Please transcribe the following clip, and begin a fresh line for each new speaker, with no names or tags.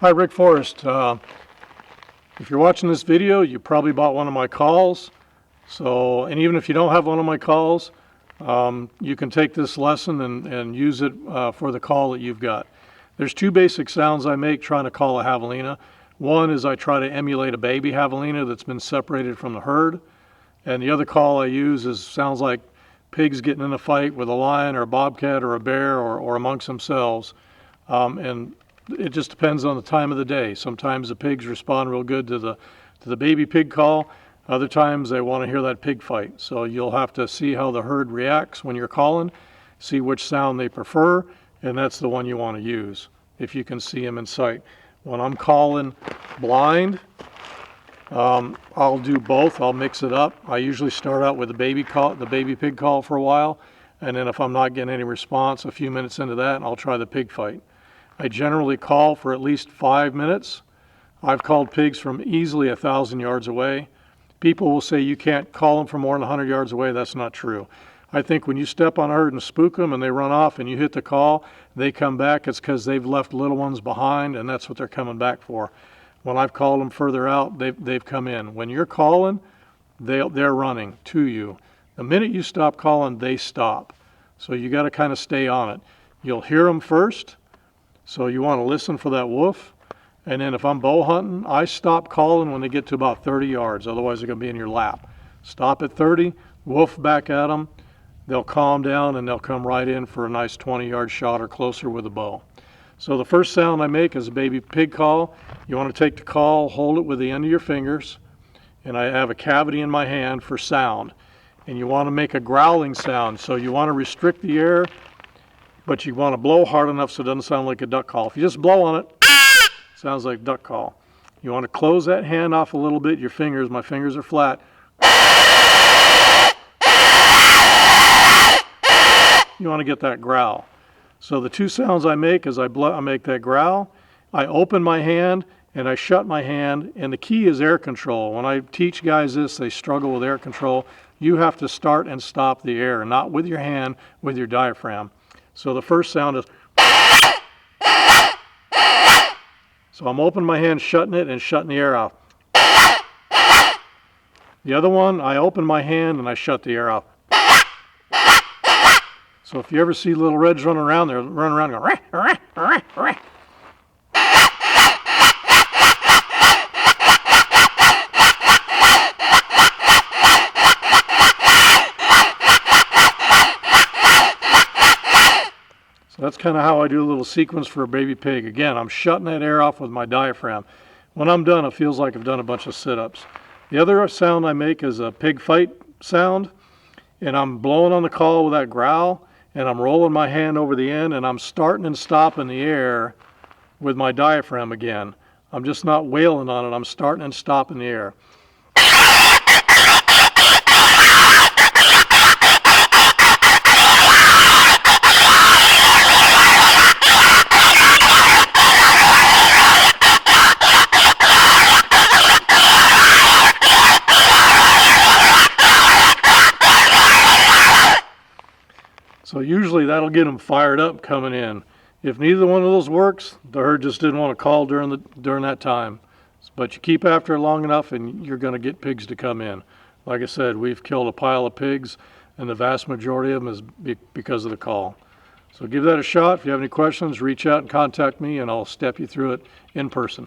Hi, Rick Forrest. If you're watching this video, you probably bought one of my calls. And even if you don't have one of my calls, you can take this lesson and use it for the call that you've got. There's two basic sounds I make trying to call a javelina. One is I try to emulate a baby javelina that's been separated from the herd. And the other call I use sounds like pigs getting in a fight with a lion or a bobcat or a bear or amongst themselves. And it just depends on the time of the day. Sometimes the pigs respond real good to the baby pig call. Other times they want to hear that pig fight. So you'll have to see how the herd reacts when you're calling, see which sound they prefer, and that's the one you want to use if you can see them in sight. When I'm calling blind, I'll do both. I'll mix it up. I usually start out with the baby pig call for a while, and then if I'm not getting any response, a few minutes into that, I'll try the pig fight. I generally call for at least 5 minutes. I've called pigs from easily 1,000 yards away. People will say you can't call them from more than 100 yards away. That's not true. I think when you step on a herd and spook them and they run off and you hit the call, they come back, it's because they've left little ones behind, and that's what they're coming back for. When I've called them further out, they've come in. When you're calling, they're running to you. The minute you stop calling, they stop. So you got to kind of stay on it. You'll hear them first. So you want to listen for that woof. And then if I'm bow hunting, I stop calling when they get to about 30 yards. Otherwise, they're going to be in your lap. Stop at 30, woof back at them. They'll calm down and they'll come right in for a nice 20-yard shot or closer with a bow. So the first sound I make is a baby pig call. You want to take the call, hold it with the end of your fingers, and I have a cavity in my hand for sound. And you want to make a growling sound. So you want to restrict the air, but you want to blow hard enough so it doesn't sound like a duck call. If you just blow on it, it sounds like a duck call. You want to close that hand off a little bit, your fingers, my fingers are flat. You want to get that growl. So the two sounds I make is I make that growl, I open my hand, and I shut my hand, and the key is air control. When I teach guys this, they struggle with air control. You have to start and stop the air, not with your hand, with your diaphragm. So the first sound is, so I'm opening my hand, shutting it, and shutting the air off. The other one, I open my hand and I shut the air off. So if you ever see little reds running around, they're running around going, rah, rah, rah, rah. That's kind of how I do a little sequence for a baby pig. Again, I'm shutting that air off with my diaphragm. When I'm done, it feels like I've done a bunch of sit-ups. The other sound I make is a pig fight sound, and I'm blowing on the call with that growl, and I'm rolling my hand over the end, and I'm starting and stopping the air with my diaphragm again. I'm just not wailing on it. I'm starting and stopping the air. So usually that'll get them fired up coming in. If neither one of those works, the herd just didn't want to call during that time. But you keep after it long enough and you're going to get pigs to come in. Like I said, we've killed a pile of pigs, and the vast majority of them is because of the call. So give that a shot. If you have any questions, reach out and contact me, and I'll step you through it in person.